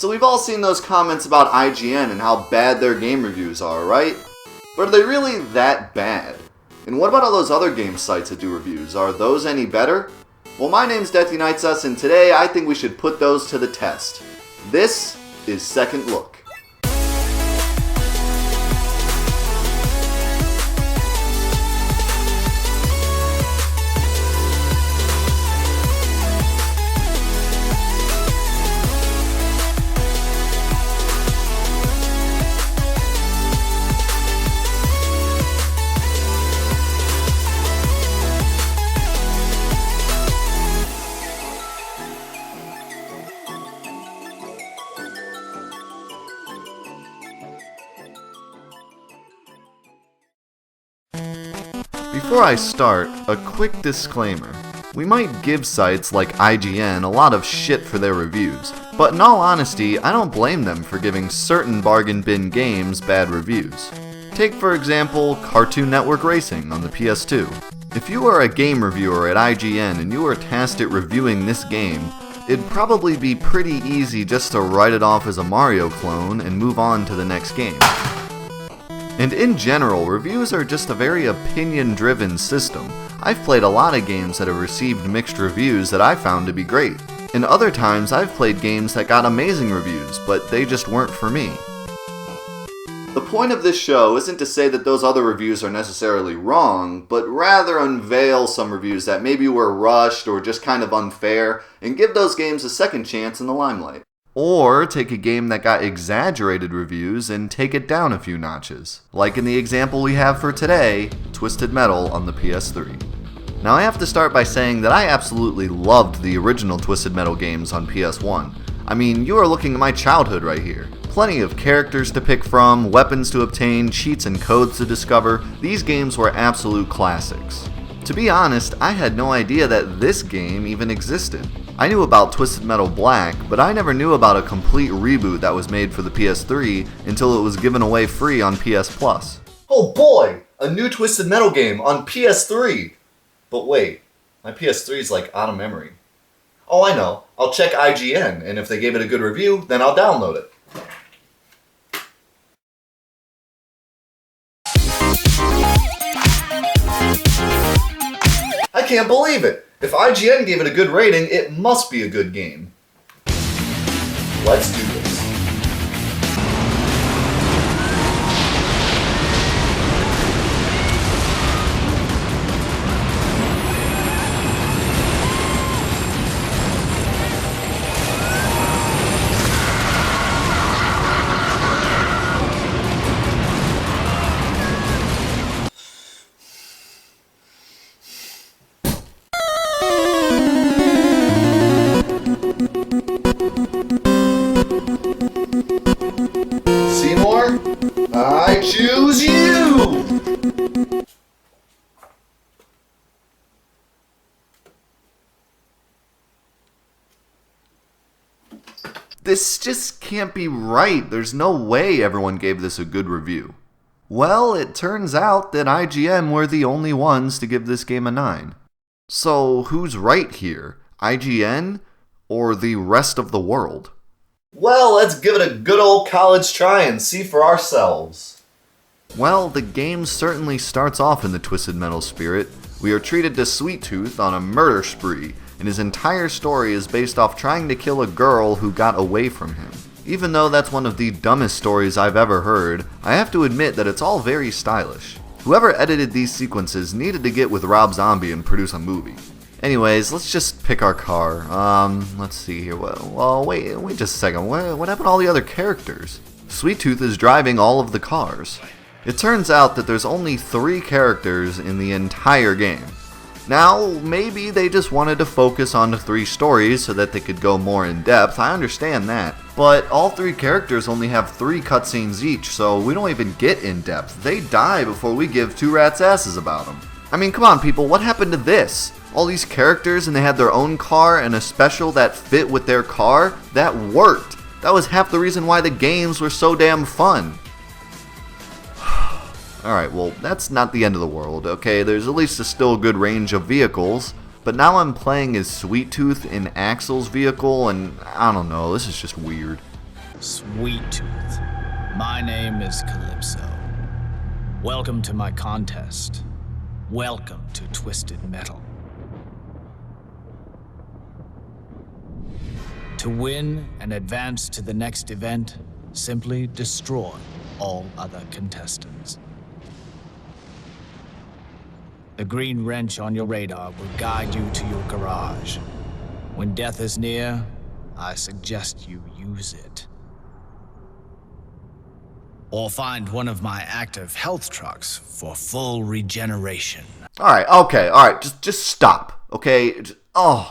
So we've all seen those comments about IGN and how bad their game reviews are, right? But are they really that bad? And what about all those other game sites that do reviews? Are those any better? Well, my name's DETONATOR, and today I think we should put those to the test. This is Second Look. Before I start, a quick disclaimer. We might give sites like IGN a lot of shit for their reviews, but in all honesty, I don't blame them for giving certain bargain bin games bad reviews. Take for example, Cartoon Network Racing on the PS2. If you are a game reviewer at IGN and you are tasked at reviewing this game, it'd probably be pretty easy just to write it off as a Mario clone and move on to the next game. And in general, reviews are just a very opinion-driven system. I've played a lot of games that have received mixed reviews that I found to be great. And other times I've played games that got amazing reviews, but they just weren't for me. The point of this show isn't to say that those other reviews are necessarily wrong, but rather unveil some reviews that maybe were rushed or just kind of unfair, and give those games a second chance in the limelight. Or take a game that got exaggerated reviews and take it down a few notches. Like in the example we have for today, Twisted Metal on the PS3. Now I have to start by saying that I absolutely loved the original Twisted Metal games on PS1. I mean, you are looking at my childhood right here. Plenty of characters to pick from, weapons to obtain, cheats and codes to discover. These games were absolute classics. To be honest, I had no idea that this game even existed. I knew about Twisted Metal Black, but I never knew about a complete reboot that was made for the PS3 until it was given away free on PS Plus. Oh boy! A new Twisted Metal game on PS3! But wait, my PS3 is like out of memory. Oh, I know. I'll check IGN, and if they gave it a good review, then I'll download it. I can't believe it! If IGN gave it a good rating, it must be a good game. Let's do this. I choose you! This just can't be right. There's no way everyone gave this a good review. Well, it turns out that IGN were the only ones to give this game a 9. So who's right here? IGN or the rest of the world? Well, let's give it a good old college try and see for ourselves. Well, the game certainly starts off in the Twisted Metal spirit. We are treated to Sweet Tooth on a murder spree, and his entire story is based off trying to kill a girl who got away from him. Even though that's one of the dumbest stories I've ever heard, I have to admit that it's all very stylish. Whoever edited these sequences needed to get with Rob Zombie and produce a movie. Anyways, let's just pick our car. Let's see here. Well, wait just a second. What happened to all the other characters? Sweet Tooth is driving all of the cars. It turns out that there's only 3 characters in the entire game. Now, maybe they just wanted to focus on the 3 stories so that they could go more in depth, I understand that. But all 3 characters only have 3 cutscenes each, so we don't even get in depth. They die before we give 2 rats' asses about them. I mean, come on people, what happened to this? All these characters and they had their own car and a special that fit with their car? That worked. That was half the reason why the games were so damn fun. Alright, well, that's not the end of the world, okay? There's at least still a good range of vehicles, but now I'm playing as Sweet Tooth in Axel's vehicle, and I don't know, this is just weird. Sweet Tooth. My name is Calypso. Welcome to my contest. Welcome to Twisted Metal. To win and advance to the next event, simply destroy all other contestants. The green wrench on your radar will guide you to your garage. When death is near, I suggest you use it. Or find one of my active health trucks for full regeneration. Alright, alright, just stop, okay?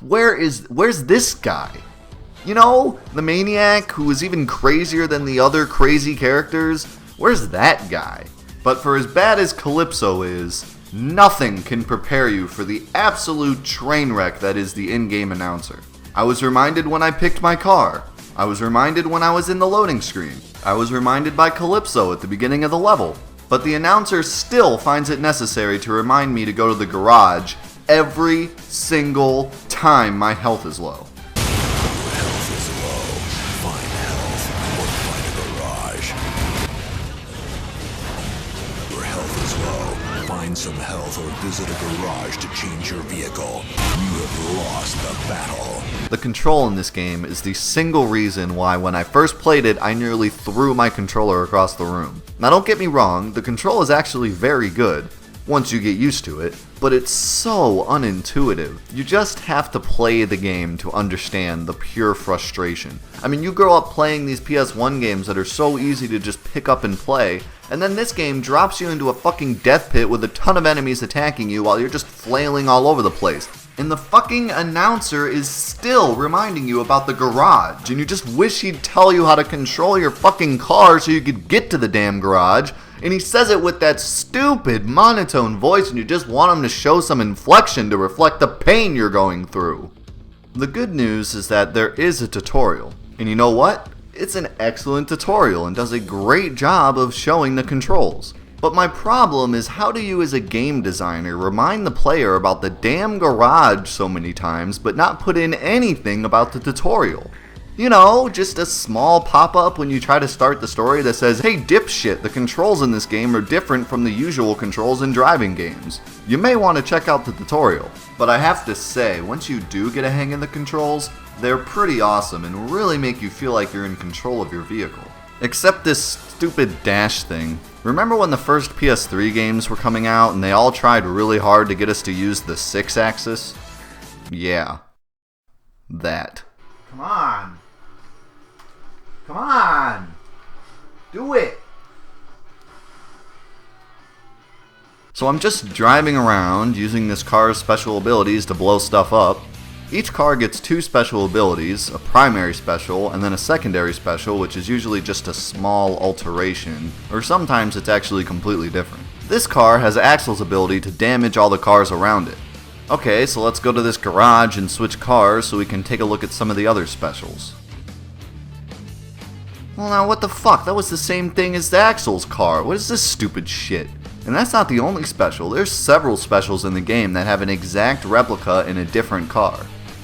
Where's this guy? You know, the maniac who is even crazier than the other crazy characters? Where's that guy? But for as bad as Calypso is, nothing can prepare you for the absolute train wreck that is the in-game announcer. I was reminded when I picked my car. I was reminded when I was in the loading screen. I was reminded by Calypso at the beginning of the level. But the announcer still finds it necessary to remind me to go to the garage every single time my health is low. Health is low. Find health or find a garage. Your health is low. Find some health or visit a garage to change your vehicle. You have lost the battle. The control in this game is the single reason why when I first played it, I nearly threw my controller across the room. Now don't get me wrong, the control is actually very good, once you get used to it, but it's so unintuitive. You just have to play the game to understand the pure frustration. I mean, you grow up playing these PS1 games that are so easy to just pick up and play, and then this game drops you into a fucking death pit with a ton of enemies attacking you while you're just flailing all over the place. And the fucking announcer is still reminding you about the garage, and you just wish he'd tell you how to control your fucking car so you could get to the damn garage, and he says it with that stupid monotone voice and you just want him to show some inflection to reflect the pain you're going through. The good news is that there is a tutorial, and you know what? It's an excellent tutorial and does a great job of showing the controls. But my problem is, how do you as a game designer remind the player about the damn garage so many times but not put in anything about the tutorial? You know, just a small pop-up when you try to start the story that says, hey dipshit, the controls in this game are different from the usual controls in driving games. You may want to check out the tutorial. But I have to say, once you do get a hang of the controls, they're pretty awesome and really make you feel like you're in control of your vehicle. Except this stupid dash thing. Remember when the first PS3 games were coming out and they all tried really hard to get us to use the 6-axis? Yeah. That. Come on. Come on. Do it. So I'm just driving around using this car's special abilities to blow stuff up. Each car gets 2 special abilities, a primary special and then a secondary special, which is usually just a small alteration, or sometimes it's actually completely different. This car has Axel's ability to damage all the cars around it. Okay, so let's go to this garage and switch cars so we can take a look at some of the other specials. Well now what the fuck, that was the same thing as the Axel's car, what is this stupid shit? And that's not the only special, there's several specials in the game that have an exact replica in a different car.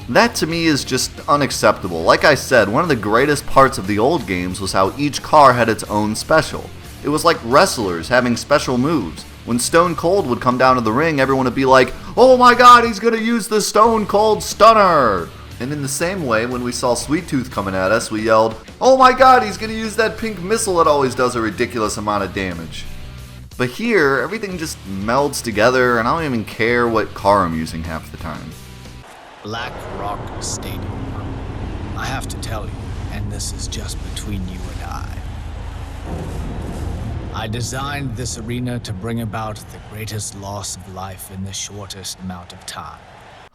That to me is just unacceptable. Like I said, one of the greatest parts of the old games was how each car had its own special. It was like wrestlers having special moves. When Stone Cold would come down to the ring, everyone would be like, oh my god, he's gonna use the Stone Cold Stunner! And in the same way, when we saw Sweet Tooth coming at us, we yelled, oh my god, he's gonna use that pink missile that always does a ridiculous amount of damage. But here, everything just melds together and I don't even care what car I'm using half the time. Black Rock Stadium. I have to tell you, and this is just between you and I designed this arena to bring about the greatest loss of life in the shortest amount of time.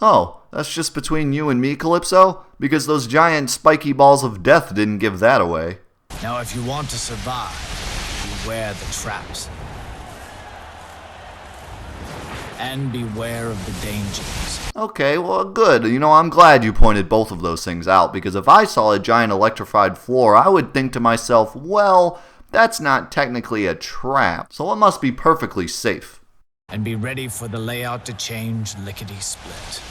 Oh, that's just between you and me, Calypso? Because those giant spiky balls of death didn't give that away. Now if you want to survive, beware the traps. And beware of the dangers. Okay, well good. You know, I'm glad you pointed both of those things out, because if I saw a giant electrified floor, I would think to myself, well, that's not technically a trap, so it must be perfectly safe. And be ready for the layout to change lickety-split.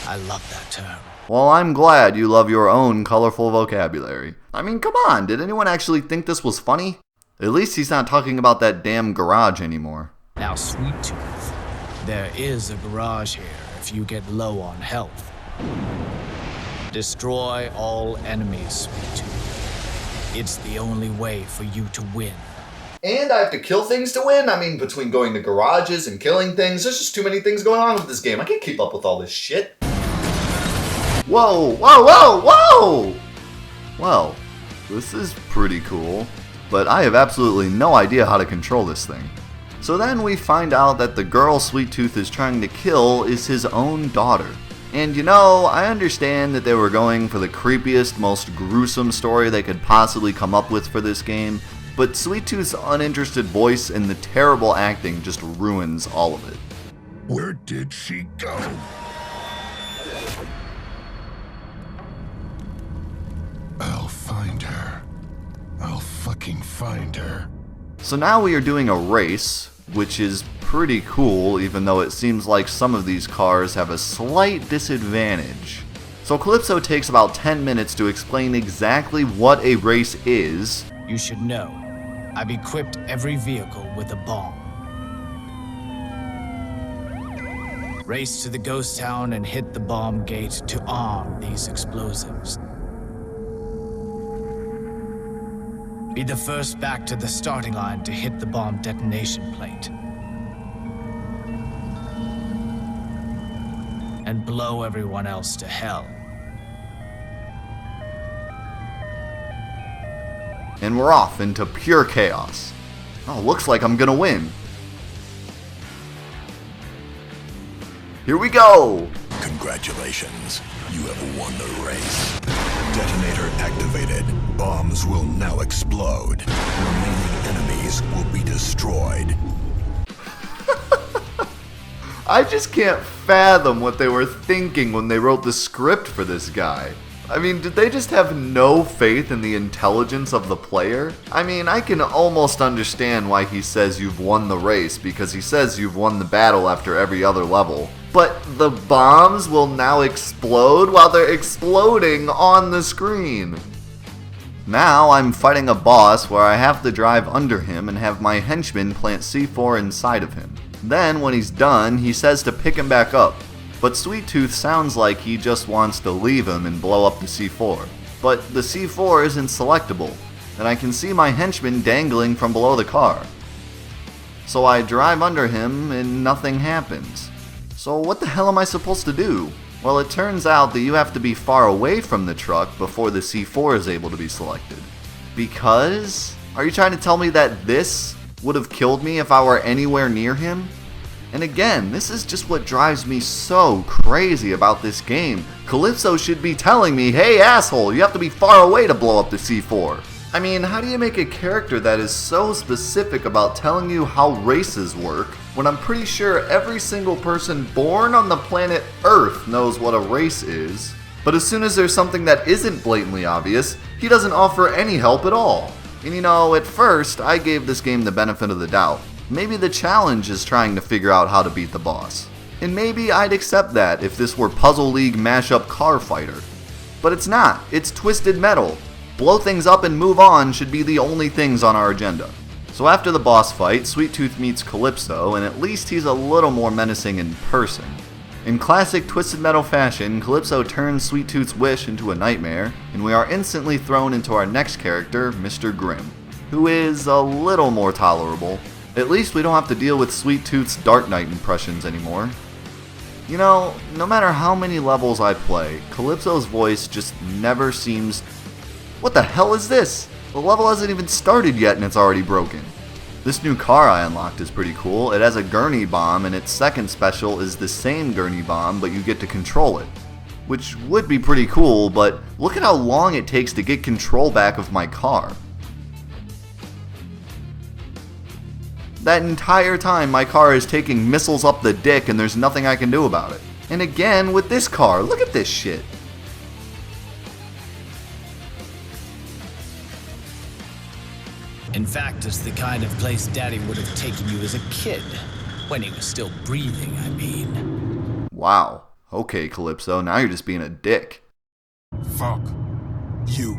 I love that term. Well, I'm glad you love your own colorful vocabulary. I mean, come on, did anyone actually think this was funny? At least he's not talking about that damn garage anymore. Now, Sweet Tooth, there is a garage here if you get low on health. Destroy all enemies, Sweet Tooth. It's the only way for you to win. And I have to kill things to win? I mean, between going to garages and killing things, there's just too many things going on with this game. I can't keep up with all this shit. Whoa, whoa, whoa, whoa! Well, this is pretty cool, but I have absolutely no idea how to control this thing. So then we find out that the girl Sweet Tooth is trying to kill is his own daughter. And you know, I understand that they were going for the creepiest, most gruesome story they could possibly come up with for this game, but Sweet Tooth's uninterested voice and the terrible acting just ruins all of it. Where did she go? I'll find her. I'll fucking find her. So now we are doing a race, which is pretty cool, even though it seems like some of these cars have a slight disadvantage. So Calypso takes about 10 minutes to explain exactly what a race is. You should know, I've equipped every vehicle with a bomb. Race to the ghost town and hit the bomb gate to arm these explosives. Be the first back to the starting line to hit the bomb detonation plate. And blow everyone else to hell. And we're off into pure chaos. Oh, looks like I'm gonna win. Here we go! Congratulations, you have won the race. Detonator activated. Bombs will now explode. Remaining enemies will be destroyed. I just can't fathom what they were thinking when they wrote the script for this guy. I mean, did they just have no faith in the intelligence of the player? I mean, I can almost understand why he says you've won the race, because he says you've won the battle after every other level. But the bombs will now explode while they're exploding on the screen. Now I'm fighting a boss where I have to drive under him and have my henchman plant C4 inside of him. Then when he's done, he says to pick him back up. But Sweet Tooth sounds like he just wants to leave him and blow up the C4. But the C4 isn't selectable, and I can see my henchman dangling from below the car. So I drive under him and nothing happens. So what the hell am I supposed to do? Well, it turns out that you have to be far away from the truck before the C4 is able to be selected. Because? Are you trying to tell me that this would have killed me if I were anywhere near him? And again, this is just what drives me so crazy about this game. Calypso should be telling me, hey asshole, you have to be far away to blow up the C4. I mean, how do you make a character that is so specific about telling you how races work, when I'm pretty sure every single person born on the planet Earth knows what a race is, but as soon as there's something that isn't blatantly obvious, he doesn't offer any help at all. And you know, at first, I gave this game the benefit of the doubt. Maybe the challenge is trying to figure out how to beat the boss. And maybe I'd accept that if this were Puzzle League Mashup Car Fighter. But it's not. It's Twisted Metal. Blow things up and move on should be the only things on our agenda. So after the boss fight, Sweet Tooth meets Calypso, and at least he's a little more menacing in person. In classic Twisted Metal fashion, Calypso turns Sweet Tooth's wish into a nightmare, and we are instantly thrown into our next character, Mr. Grimm, who is a little more tolerable. At least we don't have to deal with Sweet Tooth's Dark Knight impressions anymore. You know, no matter how many levels I play, Calypso's voice just never seems... What the hell is this? The level hasn't even started yet and it's already broken. This new car I unlocked is pretty cool. It has a gurney bomb, and its second special is the same gurney bomb, but you get to control it. Which would be pretty cool, but look at how long it takes to get control back of my car. That entire time my car is taking missiles up the dick and there's nothing I can do about it. And again with this car, look at this shit. In fact, it's the kind of place Daddy would have taken you as a kid. When he was still breathing, I mean. Wow. Okay, Calypso, now you're just being a dick. Fuck you.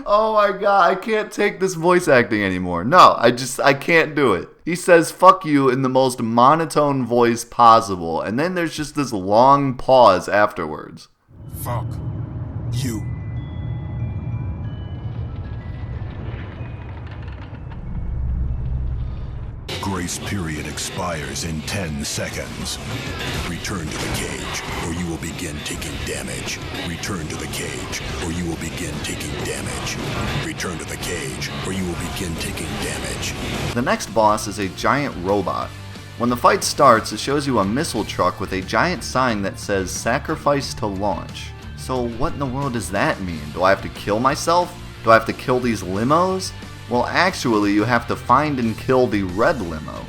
Oh my god, I can't take this voice acting anymore. No, I can't do it. He says fuck you in the most monotone voice possible, and then there's just this long pause afterwards. Fuck you. Grace period expires in 10 seconds. Return to the cage, or you will begin taking damage. Return to the cage, or you will begin taking damage. Return to the cage, or you will begin taking damage. The next boss is a giant robot. When the fight starts, it shows you a missile truck with a giant sign that says sacrifice to launch. So what in the world does that mean? Do I have to kill myself? Do I have to kill these limos? Well, actually, you have to find and kill the red limo.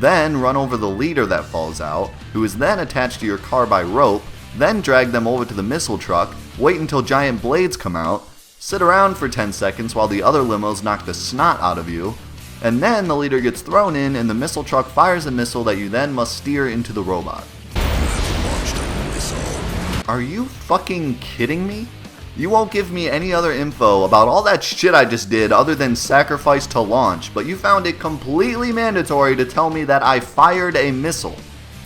Then run over the leader that falls out, who is then attached to your car by rope, then drag them over to the missile truck, wait until giant blades come out, sit around for 10 seconds while the other limos knock the snot out of you, and then the leader gets thrown in and the missile truck fires a missile that you then must steer into the robot. You have launched a missile. Are you fucking kidding me? You won't give me any other info about all that shit I just did other than sacrifice to launch, but you found it completely mandatory to tell me that I fired a missile.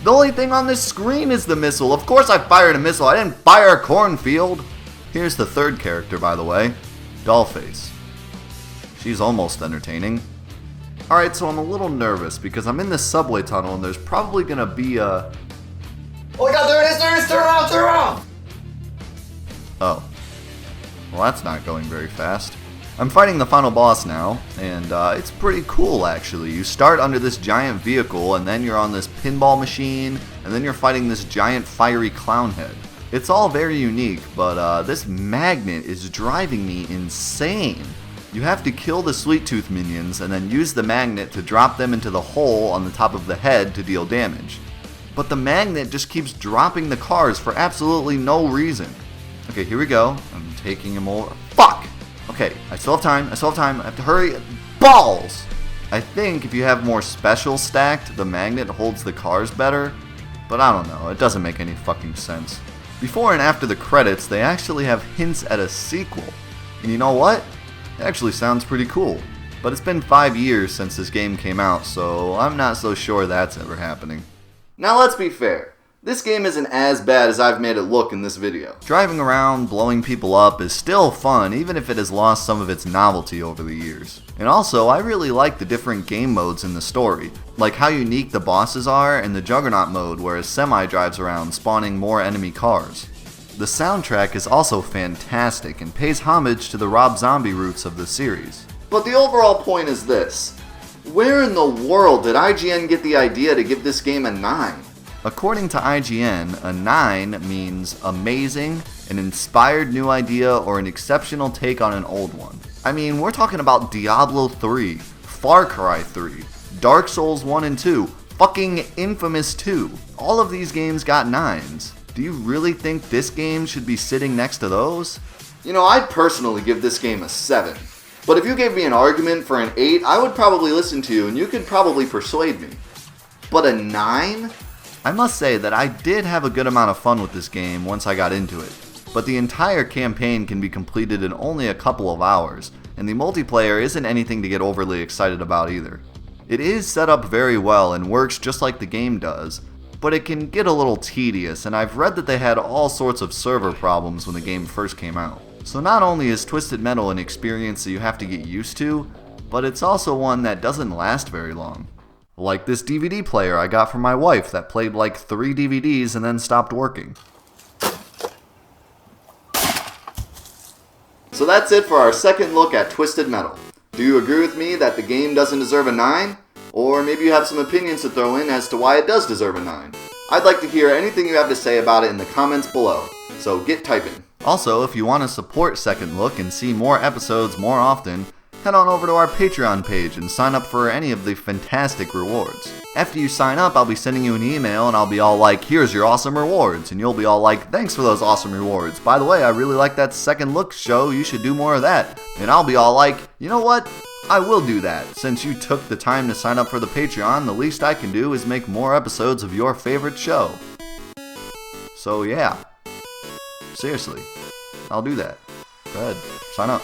The only thing on this screen is the missile. Of course I fired a missile. I didn't fire a cornfield. Here's the third character, by the way. Dollface. She's almost entertaining. Alright, so I'm a little nervous because I'm in this subway tunnel and there's probably gonna be a... Oh my god, there it is, turn around! Oh. Well, that's not going very fast. I'm fighting the final boss now, and it's pretty cool actually. You start under this giant vehicle, and then you're on this pinball machine, and then you're fighting this giant fiery clown head. It's all very unique, but this magnet is driving me insane. You have to kill the Sweet Tooth minions, and then use the magnet to drop them into the hole on the top of the head to deal damage. But the magnet just keeps dropping the cars for absolutely no reason. Okay, here we go. I'm taking him over. Fuck! Okay, I still have time. I have to hurry. Balls! I think if you have more special stacked, the magnet holds the cars better. But I don't know. It doesn't make any fucking sense. Before and after the credits, they actually have hints at a sequel. And you know what? It actually sounds pretty cool. But it's been 5 years since this game came out, so I'm not so sure that's ever happening. Now let's be fair. This game isn't as bad as I've made it look in this video. Driving around, blowing people up is still fun, even if it has lost some of its novelty over the years. And also, I really like the different game modes in the story, like how unique the bosses are and the Juggernaut mode where a semi drives around spawning more enemy cars. The soundtrack is also fantastic and pays homage to the Rob Zombie roots of the series. But the overall point is this. Where in the world did IGN get the idea to give this game a 9? According to IGN, a 9 means amazing, an inspired new idea, or an exceptional take on an old one. I mean, we're talking about Diablo 3, Far Cry 3, Dark Souls 1 and 2, fucking Infamous 2. All of these games got 9s. Do you really think this game should be sitting next to those? You know, I'd personally give this game a 7. But if you gave me an argument for an 8, I would probably listen to you and you could probably persuade me. But a 9? I must say that I did have a good amount of fun with this game once I got into it, but the entire campaign can be completed in only a couple of hours, and the multiplayer isn't anything to get overly excited about either. It is set up very well and works just like the game does, but it can get a little tedious, and I've read that they had all sorts of server problems when the game first came out. So not only is Twisted Metal an experience that you have to get used to, but it's also one that doesn't last very long. Like this DVD player I got from my wife that played like 3 DVDs and then stopped working. So that's it for our second look at Twisted Metal. Do you agree with me that the game doesn't deserve a 9? Or maybe you have some opinions to throw in as to why it does deserve a 9. I'd like to hear anything you have to say about it in the comments below, so get typing. Also, if you want to support Second Look and see more episodes more often, head on over to our Patreon page and sign up for any of the fantastic rewards. After you sign up, I'll be sending you an email and I'll be all like, here's your awesome rewards, and you'll be all like, thanks for those awesome rewards. By the way, I really like that Second Look show, you should do more of that. And I'll be all like, you know what? I will do that. Since you took the time to sign up for the Patreon, the least I can do is make more episodes of your favorite show. So yeah, seriously, I'll do that. Go ahead, sign up.